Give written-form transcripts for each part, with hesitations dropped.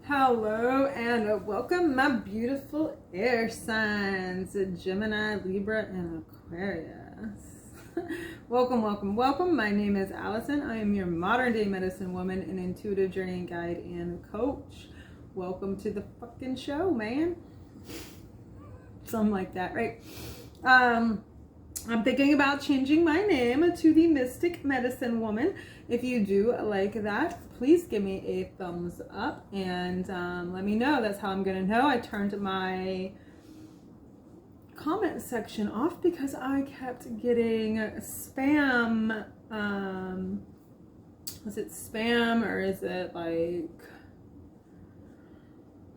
Hello and welcome, my beautiful air signs, Gemini, Libra, and Aquarius. welcome. My name is Allison. I am your modern day medicine woman, an intuitive journey guide and coach. Welcome to the fucking show, man. Something like that, right? I'm thinking about changing my name to the Mystic Medicine Woman. If you do like that, please give me a thumbs up and let me know. That's how I'm going to know. I turned my comment section off because I kept getting spam. Was it spam or is it like...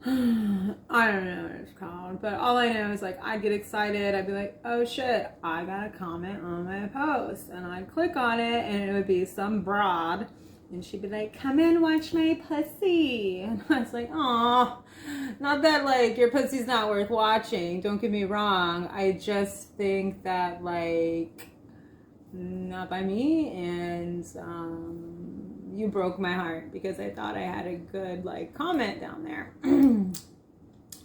I don't know what it's called, but all I know is like I'd get excited. I'd be like, oh shit, I got a comment on my post, and I'd click on it and it would be some broad and she'd be like, come in, watch my pussy. And I was like, oh, not that like your pussy's not worth watching, don't get me wrong. I just think that like not by me, and you broke my heart because I thought I had a good like comment down there.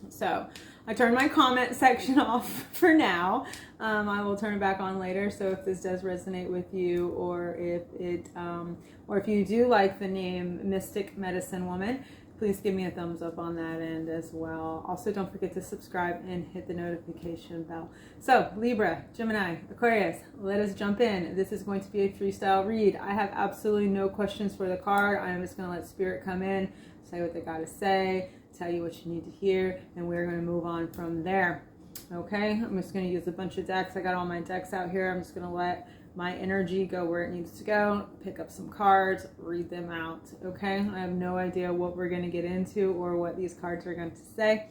So I turned my comment section off for now. I will turn it back on later. So if this does resonate with you, or if you do like the name Mystic Medicine Woman, please give me a thumbs up on that end as well. Also, don't forget to subscribe and hit the notification bell. So, Libra, Gemini, Aquarius, let us jump in. This is going to be a freestyle read. I have absolutely no questions for the card. I'm just going to let Spirit come in, say what they got to say, tell you what you need to hear, and we're going to move on from there. Okay, I'm just going to use a bunch of decks. I got all my decks out here. I'm just going to let my energy go where it needs to go, pick up some cards, read them out. Okay, I have no idea what we're going to get into or what these cards are going to say.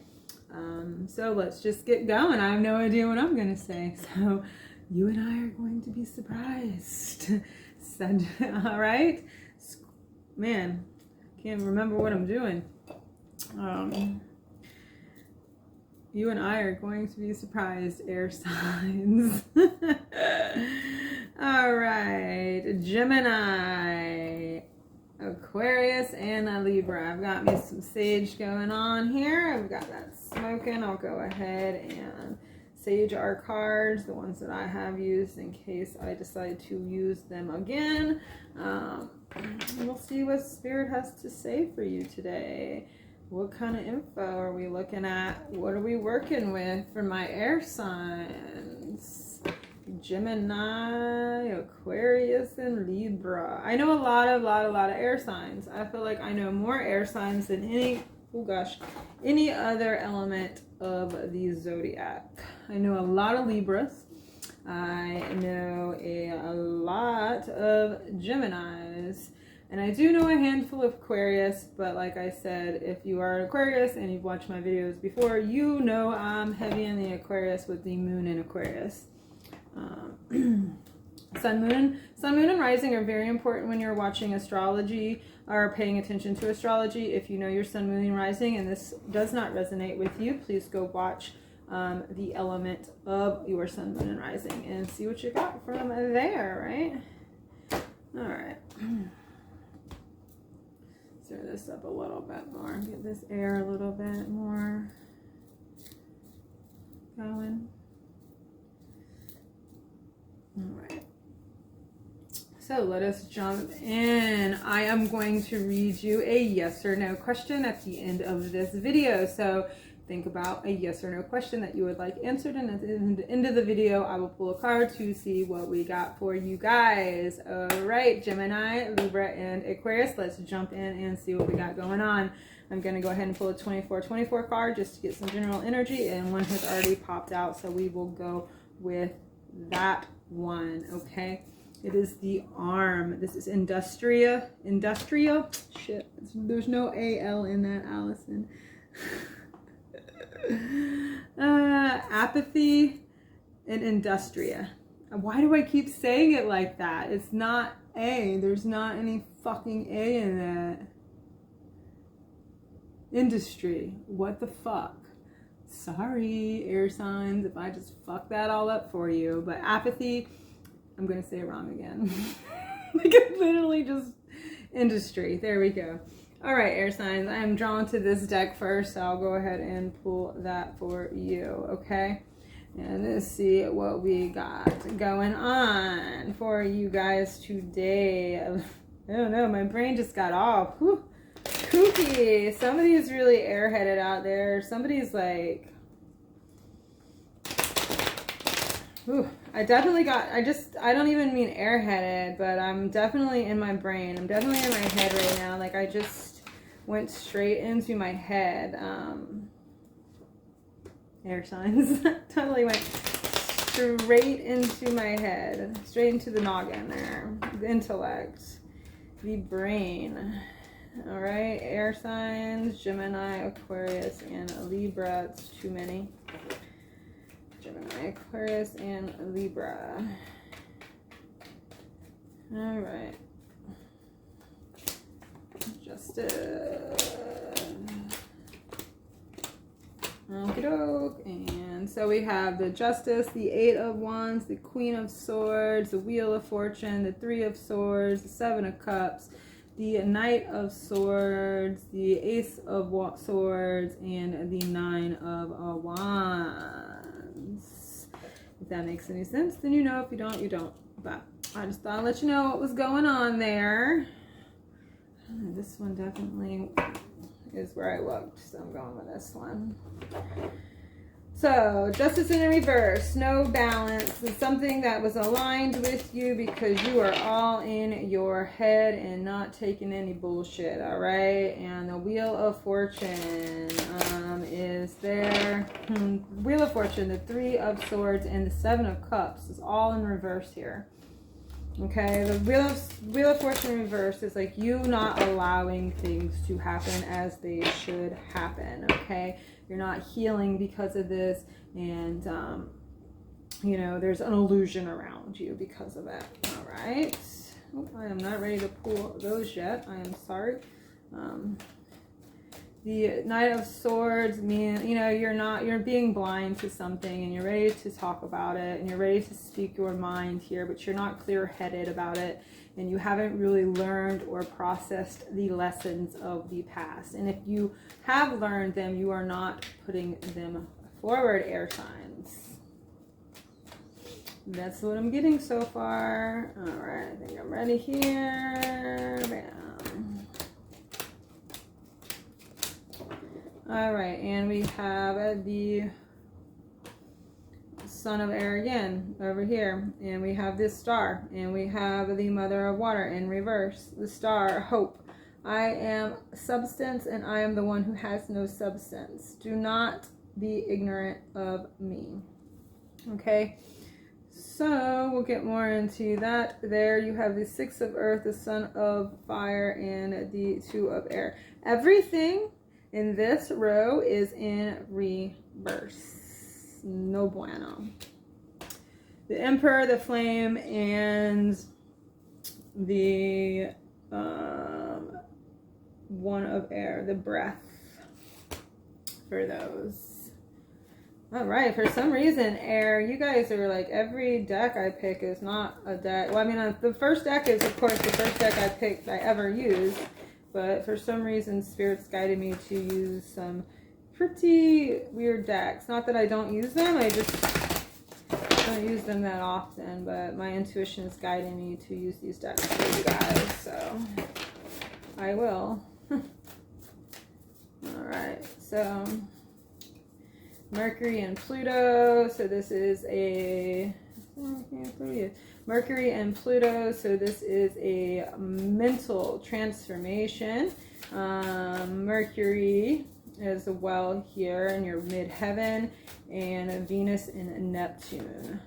So let's just get going. I have no idea what I'm going to say. So you and I are going to be surprised. All right, man, can't remember what I'm doing. You and I are going to be surprised, air signs. All right, Gemini, Aquarius, and a Libra. I've got me some sage going on here. I've got that smoking. I'll go ahead and sage our cards, the ones that I have used in case I decide to use them again. We'll see what Spirit has to say for you today. What kind of info are we looking at? What are we working with for my air signs? Gemini, Aquarius, and Libra. I know a lot of air signs. I feel like I know more air signs than any other element of the zodiac. I know a lot of Libras. I know a lot of Geminis. And I do know a handful of Aquarius, but like I said, if you are an Aquarius and you've watched my videos before, you know I'm heavy in the Aquarius with the moon in Aquarius. Sun, moon, and rising are very important when you're watching astrology or paying attention to astrology. If you know your sun, moon, and rising and this does not resonate with you, please go watch the element of your sun, moon, and rising and see what you got from there, right? All right. Stir this up a little bit more. Get this air a little bit more going. All right. So let us jump in. I am going to read you a yes or no question at the end of this video. So think about a yes or no question that you would like answered, and at the end of the video I will pull a card to see what we got for you guys. All right, Gemini, Libra, and Aquarius, let's jump in and see what we got going on. I'm going to go ahead and pull a 24 card just to get some general energy, and one has already popped out, so we will go with that one. Okay, it is the arm. This is industrial. Shit, there's no AL in that, Allison. Apathy and industria. Why do I keep saying it like that? It's not A. There's not any fucking A in that. Industry. What the fuck? Sorry, air signs, if I just fuck that all up for you. But apathy, I'm going to say it wrong again. Like, I literally just... Industry. There we go. All right, air signs. I am drawn to this deck first, so I'll go ahead and pull that for you, okay? And let's see what we got going on for you guys today. I don't know, my brain just got off. Whew. Kooky. Somebody's really airheaded out there. Somebody's like... Ooh, I definitely got, I don't even mean airheaded, but I'm definitely in my brain. I'm definitely in my head right now. Like, I just went straight into my head. Air signs. Totally went straight into my head. Straight into the noggin there. The intellect. The brain. Alright, air signs. Gemini, Aquarius, and Libra. It's too many. Gemini, Aquarius, and Libra. All right. Justice. Okie doke. And so we have the Justice, the Eight of Wands, the Queen of Swords, the Wheel of Fortune, the Three of Swords, the Seven of Cups, the Knight of Swords, the Ace of Swords, and the Nine of Wands. If that makes any sense, then you know. If you don't, you don't. But I just thought I'd let you know what was going on there. This one definitely is where I looked, so I'm going with this one. So, Justice in reverse, no balance. It's something that was aligned with you because you are all in your head and not taking any bullshit, all right? And the Wheel of Fortune is there. Wheel of Fortune, the Three of Swords, and the Seven of Cups is all in reverse here. Okay, the Wheel of Fortune reverse is like you not allowing things to happen as they should happen, okay? You're not healing because of this, and, you know, there's an illusion around you because of it, all right? Oh, I am not ready to pull those yet. I am sorry. The Knight of Swords mean, you know, you're being blind to something and you're ready to talk about it and you're ready to speak your mind here, but you're not clear-headed about it and you haven't really learned or processed the lessons of the past. And if you have learned them, you are not putting them forward, air signs. That's what I'm getting so far. All right, I think I'm ready here. Bam. All right, and we have the Son of Air again over here, and we have this star, and we have the Mother of Water in reverse. The star, hope. I am substance, and I am the one who has no substance. Do not be ignorant of me. Okay, so we'll get more into that. There you have the Six of Earth, the Son of Fire, and the Two of Air. Everything in this row is in reverse. No bueno. The Emperor, the Flame, and the One of Air, the Breath for those. All right, for some reason, air, you guys are like, every deck I pick is not a deck. Well, I mean, the first deck is, of course, the first deck I ever used. But for some reason, Spirit's guided me to use some pretty weird decks. Not that I don't use them, I just don't use them that often. But my intuition is guiding me to use these decks for you guys, so I will. Alright, so Mercury and Pluto. So this is a... Mercury and Pluto, so this is a mental transformation. Mercury as well here in your midheaven, and Venus and Neptune.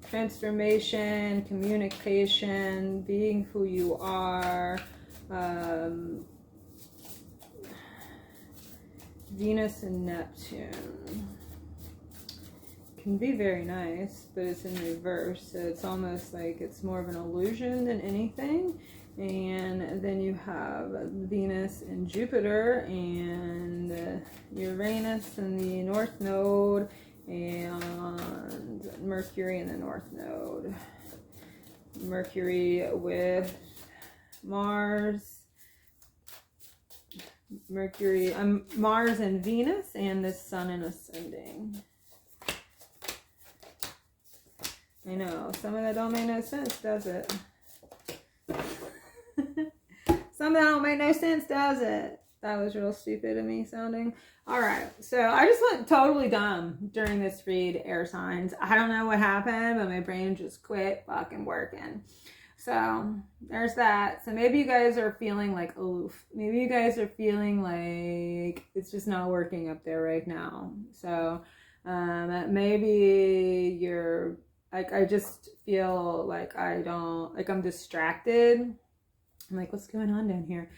Transformation, communication, being who you are. Venus and Neptune can be very nice, but it's in reverse, so it's almost like it's more of an illusion than anything. And then you have Venus and Jupiter and Uranus in the North Node and Mercury in the North Node. Mercury with Mars Mercury, Mars and Venus, and the Sun and Ascending. I know, some of that don't make no sense, does it? Some of that don't make no sense, does it? That was real stupid of me sounding. All right, so I just went totally dumb during this read, air signs. I don't know what happened, but my brain just quit fucking working. So there's that. So maybe you guys are feeling like aloof. Maybe you guys are feeling like it's just not working up there right now. So maybe you're like, I just feel like I'm distracted. I'm like, what's going on down here?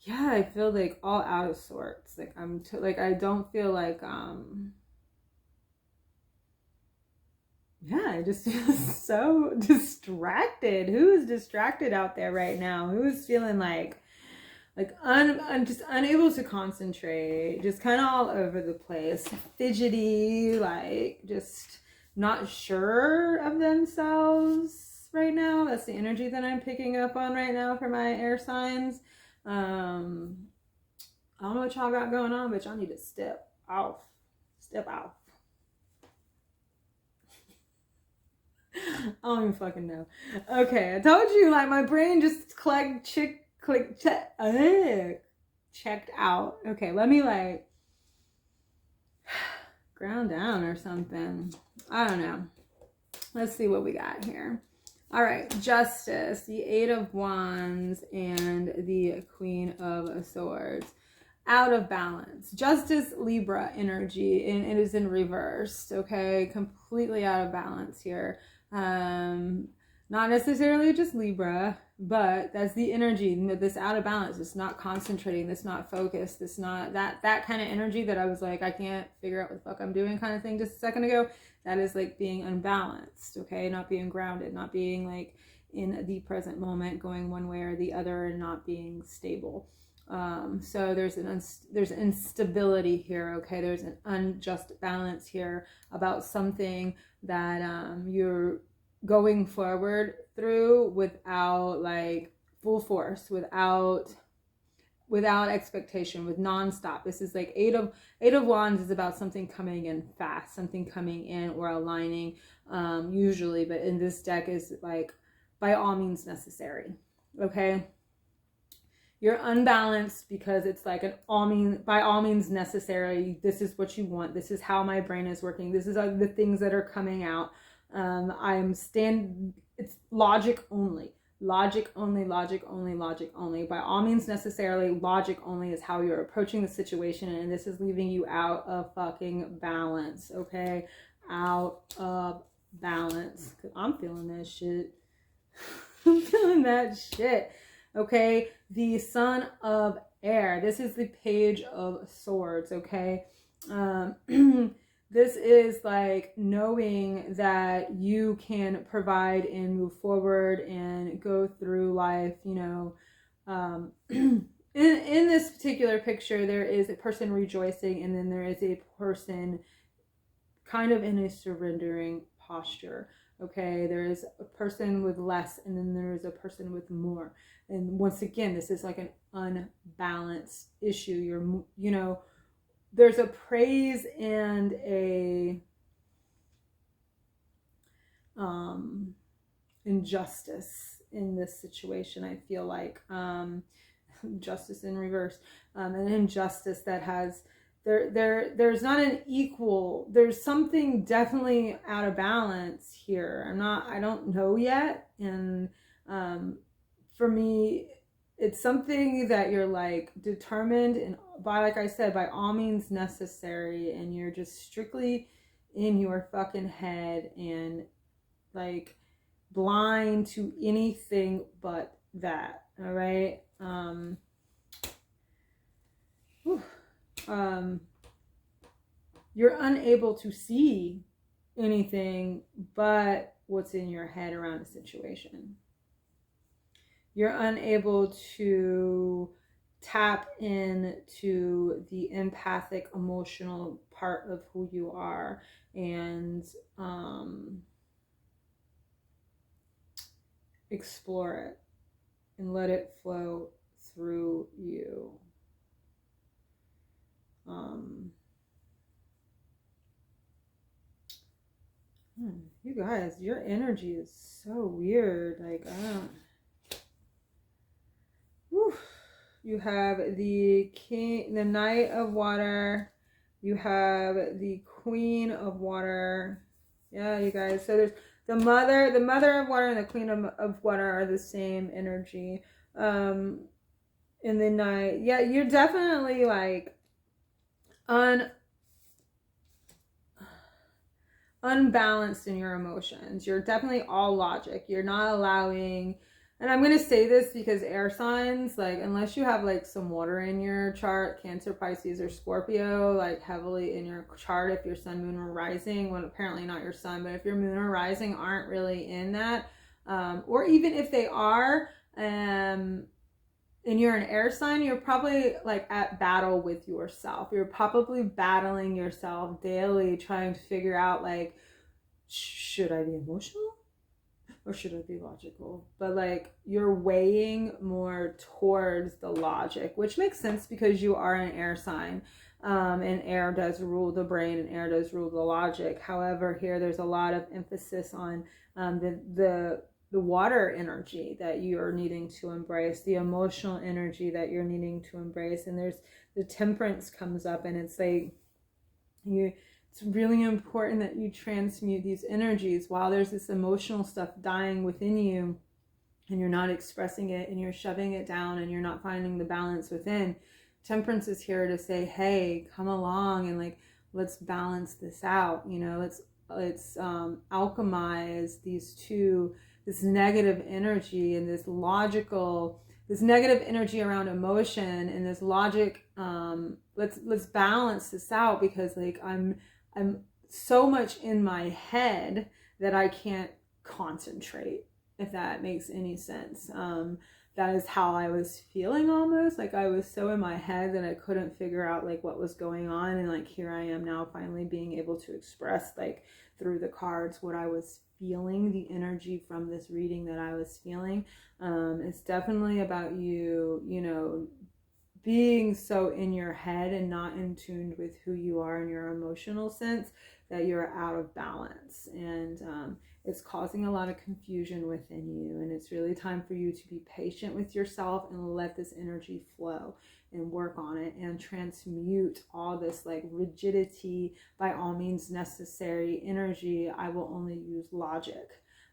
Yeah, I feel like all out of sorts. Like I don't feel like yeah, I just feel so distracted. Who is distracted out there right now? Who is feeling like I'm just unable to concentrate, just kind of all over the place, fidgety, like just not sure of themselves right now. That's the energy that I'm picking up on right now for my air signs. I don't know what y'all got going on, but y'all need to step off. I don't even fucking know. Okay, I told you, like, my brain just checked out. Okay, let me like ground down or something. I don't know. Let's see what we got here. All right, Justice, the Eight of Wands, and the Queen of Swords. Out of balance. Justice, Libra energy, and it is in reverse, okay? Completely out of balance here. Not necessarily just Libra, but that's the energy, this out of balance, this not concentrating, this not focused, this not that kind of energy that I was like, I can't figure out what the fuck I'm doing kind of thing just a second ago. That is like being unbalanced, okay? Not being grounded, not being like in the present moment, going one way or the other, and not being stable. So there's instability here, okay? There's an unjust balance here about something that you're going forward through without like full force, without expectation, with nonstop. This is like eight of wands is about something coming in fast, something coming in or aligning, usually, but in this deck is like by all means necessary, okay? You're unbalanced because it's like by all means necessary. This is what you want. This is how my brain is working. This is the things that are coming out. It's logic only. Logic only. By all means necessarily, logic only is how you're approaching the situation, and this is leaving you out of fucking balance, okay? Out of balance. Cause I'm feeling that shit. I'm feeling that shit. Okay, the Son of Air. This is the Page of Swords, okay? This is like knowing that you can provide and move forward and go through life, you know. In this particular picture, there is a person rejoicing, and then there is a person kind of in a surrendering posture. Okay, there is a person with less, and then there is a person with more. And once again, this is like an unbalanced issue. You know, there's a praise and a injustice in this situation. I feel like justice in reverse, an injustice that has there's not an equal. There's something definitely out of balance here. I don't know yet, and for me, it's something that you're like determined and by, like I said, by all means necessary, and you're just strictly in your fucking head and like blind to anything but that. All right. You're unable to see anything but what's in your head around a situation. You're unable to tap into the empathic, emotional part of who you are and explore it. and let it flow through you. You guys, your energy is so weird. Like, I don't. Whew. You have the king, the Knight of Water. You have the Queen of Water. Yeah, you guys. So there's the Mother of Water, and the Queen of Water are the same energy. In the Knight, yeah, you're definitely like unbalanced in your emotions. You're definitely all logic. You're not allowing, and I'm going to say this because air signs, like, unless you have like some water in your chart, Cancer, Pisces, or Scorpio, like heavily in your chart, if your sun, moon, or rising, well, apparently not your sun, but if your moon or rising aren't really in that, or even if they are, and you're an air sign, you're probably like at battle with yourself. You're probably battling yourself daily, trying to figure out like, should I be emotional or should I be logical? But like, you're weighing more towards the logic, which makes sense because you are an air sign. And air does rule the brain, and air does rule the logic. However, here there's a lot of emphasis on the water energy that you're needing to embrace, the emotional energy that you're needing to embrace. And there's the temperance comes up, and it's like it's really important that you transmute these energies while there's this emotional stuff dying within you, and you're not expressing it, and you're shoving it down, and you're not finding the balance within. Temperance is here to say, hey, come along and like, let's balance this out. You know, let's alchemize these two, this negative energy and this negative energy around emotion and this logic. Let's balance this out, because like I'm so much in my head that I can't concentrate, if that makes any sense. That is how I was feeling, almost like I was so in my head that I couldn't figure out like what was going on. And like, here I am now finally being able to express like through the cards what I was feeling, the energy from this reading that I was feeling. It's definitely about you, you know, being so in your head and not in tune with who you are in your emotional sense, that you're out of balance. And it's causing a lot of confusion within you. And it's really time for you to be patient with yourself and let this energy flow and work on it and transmute all this like rigidity, by all means necessary energy. I will only use logic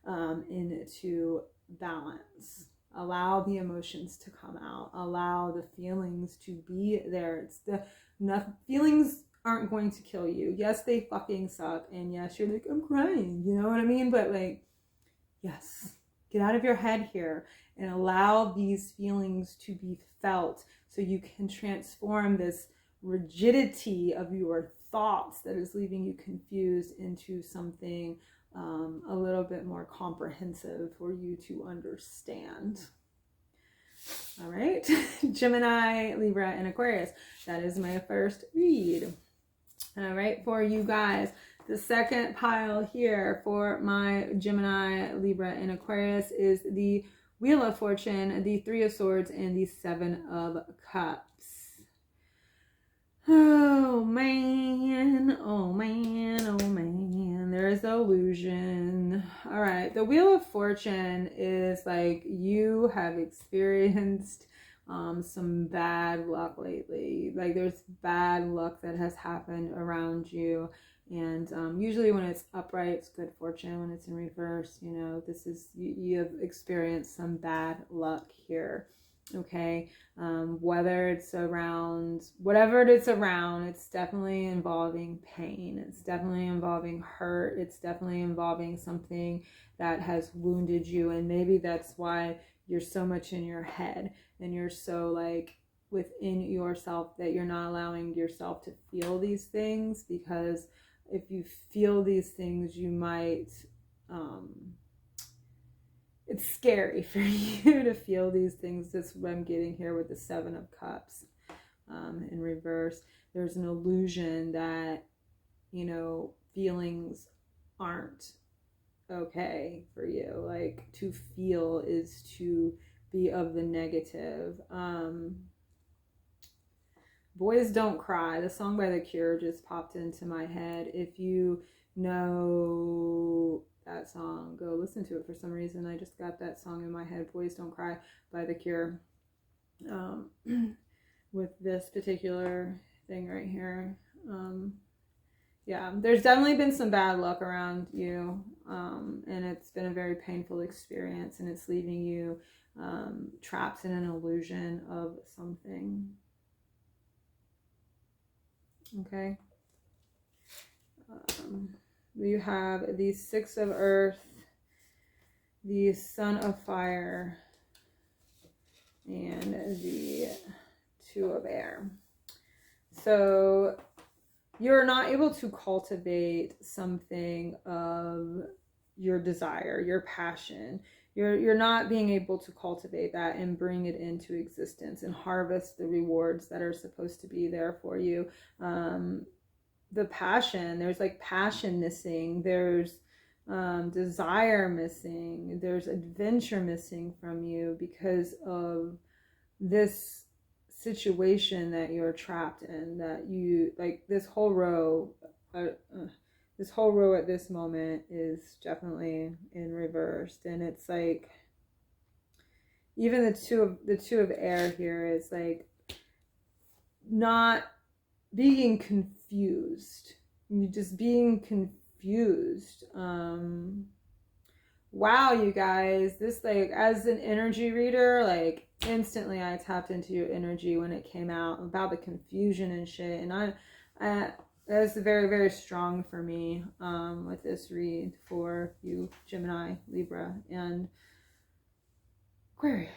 into balance. Allow the emotions to come out. Allow the feelings to be there. Feelings aren't going to kill you. Yes, they fucking suck. And yes, you're like, I'm crying. You know what I mean? But like, yes, get out of your head here and allow these feelings to be felt, so you can transform this rigidity of your thoughts that is leaving you confused into something a little bit more comprehensive for you to understand. All right, Gemini, Libra, and Aquarius. That is my first read. All right, for you guys, the second pile here for my Gemini, Libra, and Aquarius is the Wheel of Fortune, the Three of Swords, and the Seven of Cups. Oh man, oh man, oh man, there's illusion. All right, the Wheel of Fortune is like, you have experienced some bad luck lately. Like, there's bad luck that has happened around you. And usually when it's upright, it's good fortune. When it's in reverse, you know, this is, you have experienced some bad luck here. Okay, whether it's around, whatever it's around, it's definitely involving pain. It's definitely involving hurt. It's definitely involving something that has wounded you. And maybe that's why you're so much in your head and you're so like within yourself that you're not allowing yourself to feel these things, because if you feel these things, you might, it's scary for you to feel these things. That's what I'm getting here with the Seven of Cups in reverse. There's an illusion that, you know, feelings aren't okay for you. Like, to feel is to be of the negative. Boys Don't Cry, the song by The Cure, just popped into my head. If you know that song, go listen to it. For some reason I just got that song in my head, Boys Don't Cry by The Cure, with this particular thing right here. Yeah, there's definitely been some bad luck around you, and it's been a very painful experience, and it's leaving you trapped in an illusion of something. Okay. You have the Six of Earth, the Sun of Fire, and the Two of Air. So you're not able to cultivate something of your desire, your passion. You're not being able to cultivate that and bring it into existence and harvest the rewards that are supposed to be there for you. The passion, there's like passion missing, there's desire missing, there's adventure missing from you because of this situation that you're trapped in, that you like this whole row at this moment is definitely in reversed. And it's like even the two of air here is like not being confused, just being confused. Wow, you guys, this, like, as an energy reader, like instantly I tapped into your energy when it came out about the confusion and shit, and I that's very, very strong for me with this read for you Gemini, Libra, and Aquarius.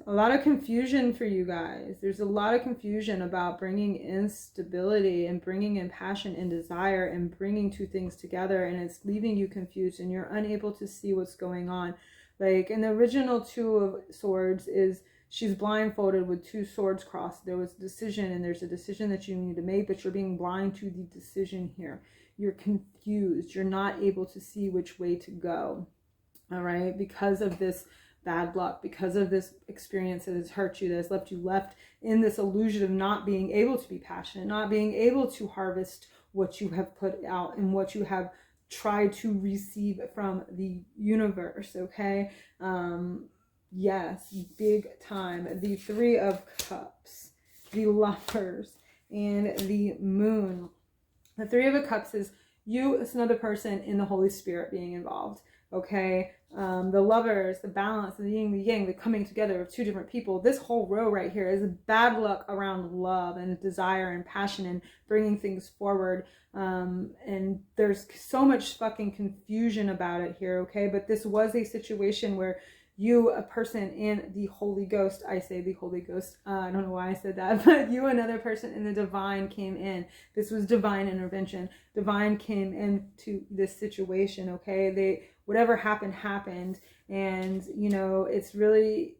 A lot of confusion for you guys. There's a lot of confusion about bringing in stability and bringing in passion and desire and bringing two things together, and it's leaving you confused and you're unable to see what's going on. Like in the original Two of Swords is she's blindfolded with two swords crossed. There was a decision, and there's a decision that you need to make, but you're being blind to the decision here. You're confused. You're not able to see which way to go. All right, because of this bad luck, because of this experience that has hurt you, that has left you left in this illusion of not being able to be passionate, not being able to harvest what you have put out and what you have tried to receive from the universe. Okay. Yes, big time. The Three of Cups, the Lovers, and the Moon. The Three of Cups is you, it's another person in the Holy Spirit being involved. Okay, the Lovers, the balance, the yin, the yang, the coming together of two different people. This whole row right here is bad luck around love and desire and passion and bringing things forward. And there's so much fucking confusion about it here. Okay, but this was a situation where you, a person in the Holy Ghost, I say the Holy Ghost, I don't know why I said that, but you, another person in the divine came in. This was divine intervention. Divine came into this situation, okay? Whatever happened. And, you know, it's really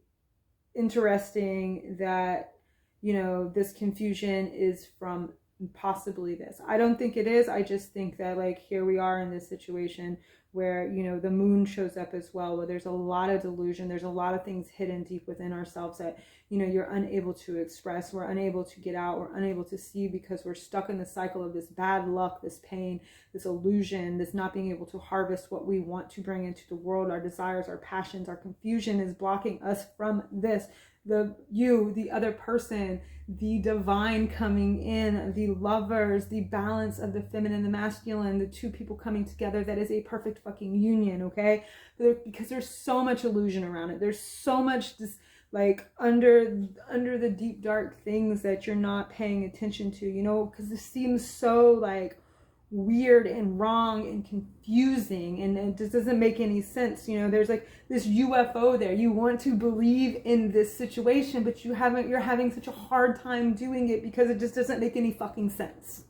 interesting that, you know, this confusion is from possibly this. I don't think it is. I just think that, like, here we are in this situation where, you know, the moon shows up as well, where there's a lot of delusion, there's a lot of things hidden deep within ourselves that, you know, you're unable to express, we're unable to get out, we're unable to see, because we're stuck in the cycle of this bad luck, this pain, this illusion, this not being able to harvest what we want to bring into the world, our desires, our passions. Our confusion is blocking us from this. The other person, the divine coming in, the Lovers, the balance of the feminine, the masculine, the two people coming together, that is a perfect fucking union, okay? Because there's so much illusion around it. There's so much this, like, under the deep dark things that you're not paying attention to, you know, because this seems so, like, weird and wrong and confusing, and it just doesn't make any sense. You know, there's like this UFO there. You want to believe in this situation, but you're having such a hard time doing it because it just doesn't make any fucking sense.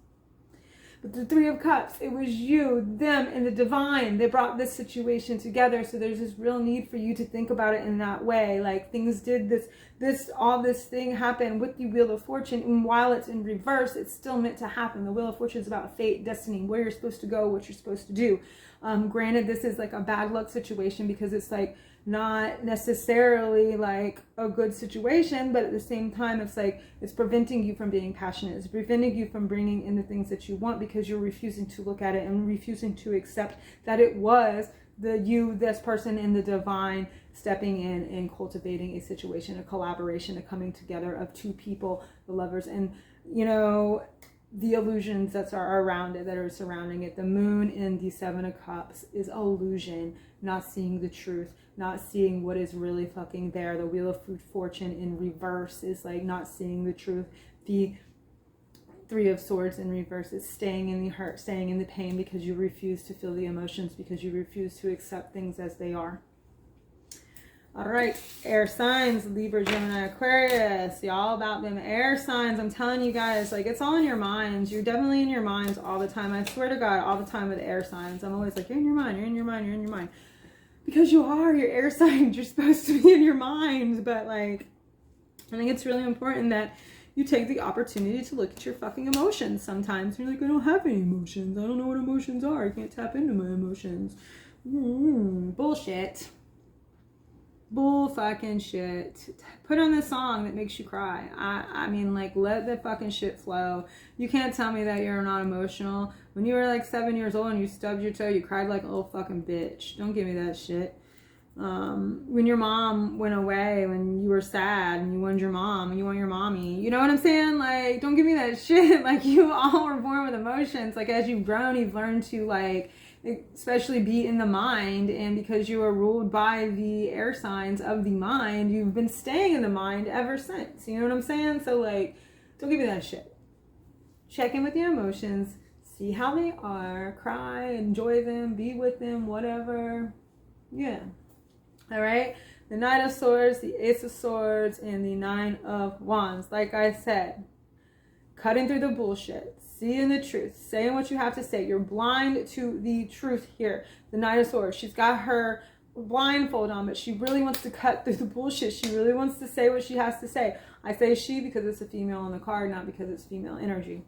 But the Three of Cups, it was you, them, and the divine. They brought this situation together. So there's this real need for you to think about it in that way. Like, things did all this thing happen with the Wheel of Fortune. And while it's in reverse, it's still meant to happen. The Wheel of Fortune is about fate, destiny, where you're supposed to go, what you're supposed to do. Granted, this is like a bad luck situation because it's like not necessarily like a good situation, but at the same time, it's like it's preventing you from being passionate. It's preventing you from bringing in the things that you want because you're refusing to look at it and refusing to accept that it was this person in the divine stepping in and cultivating a situation, a collaboration, a coming together of two people, the lovers, and the illusions that are around it, that are surrounding it. The moon in the 7 of Cups is illusion, not seeing the truth, not seeing what is really fucking there. The Wheel of Fortune in reverse is like not seeing the truth. The 3 of Swords in reverse is staying in the hurt, staying in the pain because you refuse to feel the emotions, because you refuse to accept things as they are. All right, air signs, Libra, Gemini, Aquarius. Y'all about them air signs. I'm telling you guys, like, it's all in your minds. You're definitely in your minds all the time. I swear to God, all the time with air signs. I'm always like, you're in your mind, you're in your mind, you're in your mind. Because you are, you're air signs. You're supposed to be in your mind. But, like, I think it's really important that you take the opportunity to look at your fucking emotions sometimes. You're like, I don't have any emotions. I don't know what emotions are. I can't tap into my emotions. Bullshit. Bull fucking shit. Put on the song that makes you cry. I mean, like, let the fucking shit flow. You can't tell me that you're not emotional. When you were like 7 years old and you stubbed your toe, you cried like a little fucking bitch. Don't give me that shit. When your mom went away, when you were sad and you wanted your mom and you want your mommy, you know what I'm saying? Like, don't give me that shit. Like, you all were born with emotions. Like, as you've grown, you've learned to, like, especially be in the mind, and because you are ruled by the air signs of the mind, you've been staying in the mind ever since. You know what I'm saying? So, like, don't give me that shit. Check in with your emotions, see how they are, cry, enjoy them, be with them, whatever. Yeah. All right. The Knight of Swords, the Ace of Swords, and the 9 of Wands. Like I said, cutting through the bullshit, seeing the truth, saying what you have to say. You're blind to the truth here. The Knight of Swords, she's got her blindfold on, but she really wants to cut through the bullshit. She really wants to say what she has to say. I say she because it's a female on the card, not because it's female energy.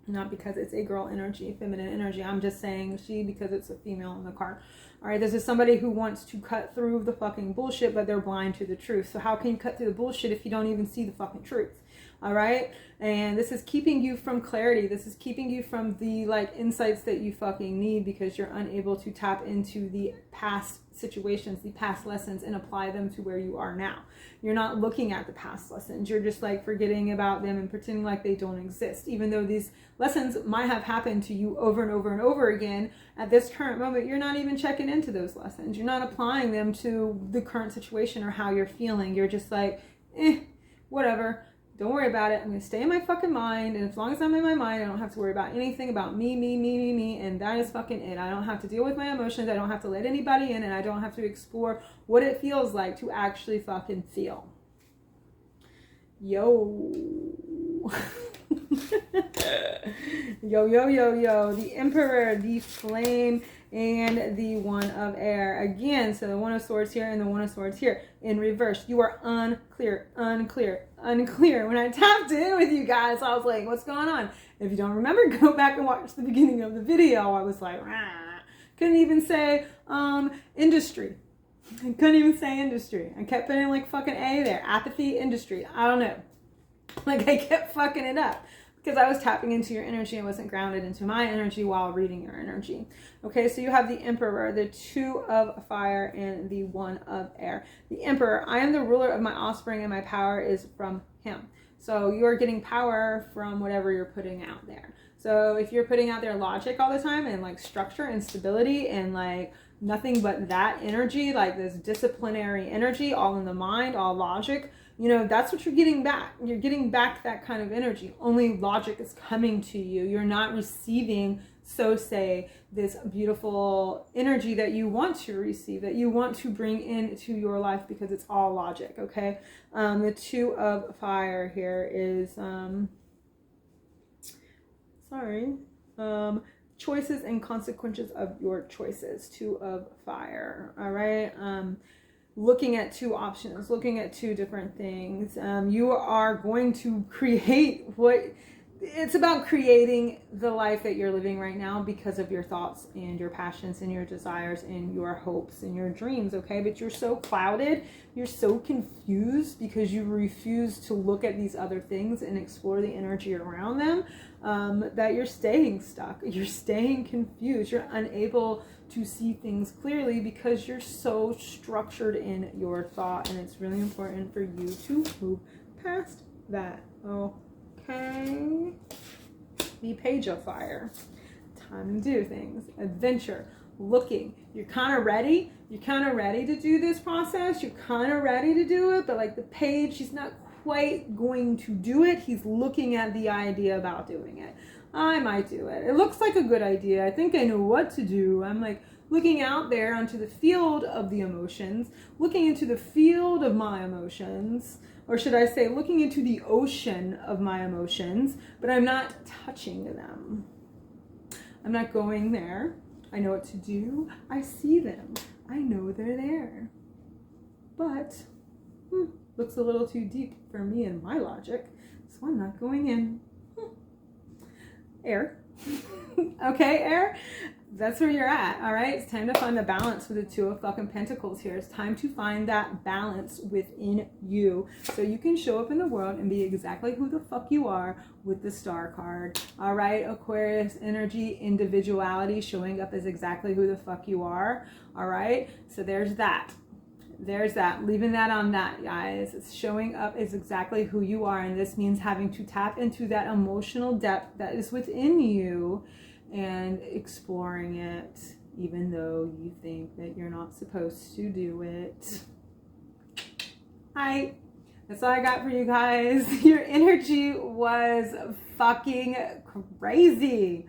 Not because it's a girl energy, feminine energy. I'm just saying she because it's a female on the card. All right, this is somebody who wants to cut through the fucking bullshit, but they're blind to the truth. So how can you cut through the bullshit if you don't even see the fucking truth? All right, and this is keeping you from clarity. This is keeping you from the, like, insights that you fucking need because you're unable to tap into the past situations, the past lessons, and apply them to where you are now. You're not looking at the past lessons. You're just, like, forgetting about them and pretending like they don't exist, even though these lessons might have happened to you over and over and over again. At this current moment, you're not even checking into those lessons. You're not applying them to the current situation or how you're feeling. You're just like, whatever. Don't worry about it. I'm going to stay in my fucking mind. And as long as I'm in my mind, I don't have to worry about anything about me. And that is fucking it. I don't have to deal with my emotions. I don't have to let anybody in. And I don't have to explore what it feels like to actually fucking feel. Yo. Yo. The Emperor, the Flame, and the One of Air. Again, so the One of Swords here and the One of Swords here. In reverse, you are unclear. When I tapped in with you guys, I was like, what's going on? If you don't remember, go back and watch the beginning of the video. I was like, couldn't even say industry. I couldn't even say industry. I kept putting like fucking A there. Apathy, industry. I don't know. Like, I kept fucking it up because I was tapping into your energy and wasn't grounded into my energy while reading your energy. Okay, so you have the Emperor, the 2 of Fire, and the 1 of Air. The Emperor, I am the ruler of my offspring and my power is from him. So you are getting power from whatever you're putting out there. So if you're putting out there logic all the time and like structure and stability and like nothing but that energy, like this disciplinary energy, all in the mind, all logic, you know, that's what you're getting back. You're getting back that kind of energy. Only logic is coming to you. You're not receiving, so say, this beautiful energy that you want to receive, that you want to bring into your life because it's all logic, okay? The 2 of Fire here is, choices and consequences of your choices. 2 of Fire, all right? Looking at 2 options, looking at 2 different things. You are going to create what it's about creating the life that you're living right now because of your thoughts and your passions and your desires and your hopes and your dreams, okay? But you're so clouded, you're so confused because you refuse to look at these other things and explore the energy around them, that you're staying stuck. You're staying confused. You're unable to see things clearly because you're so structured in your thought, and it's really important for you to move past that. Okay, the Page of Fire. Time to do things. Adventure. Looking. You're kind of ready. You're kind of ready to do this process. You're kind of ready to do it. But like the Page, he's not quite going to do it. He's looking at the idea about doing it. I might do it. It looks like a good idea. I think I know what to do. I'm like looking out there onto the field of the emotions. Looking into the field of my emotions. Or should I say, looking into the ocean of my emotions, but I'm not touching them. I'm not going there. I know what to do. I see them. I know they're there. But, looks a little too deep for me and my logic, so I'm not going in. Air. Okay, air. That's where you're at, all right? It's time to find the balance with the Two of fucking Pentacles here. It's time to find that balance within you so you can show up in the world and be exactly who the fuck you are with the Star card, all right? Aquarius energy, individuality, showing up as exactly who the fuck you are, all right? So there's that. There's that. Leaving that on that, guys. It's showing up as exactly who you are, and this means having to tap into that emotional depth that is within you and exploring it, even though you think that you're not supposed to do it. That's all I got for you guys. Your energy was fucking crazy.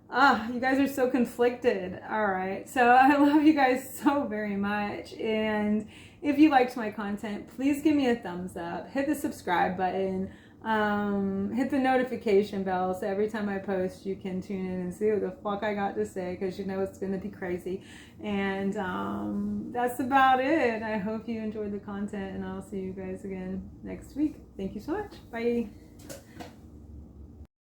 You guys are so conflicted. All right. So I love you guys so very much. And if you liked my content, please give me a thumbs up. Hit the subscribe button. Hit the notification bell so every time I post you can tune in and see what the fuck I got to say, because you know it's going to be crazy. And that's about it. I hope you enjoyed the content, and I'll see you guys again next week. Thank you so much. Bye.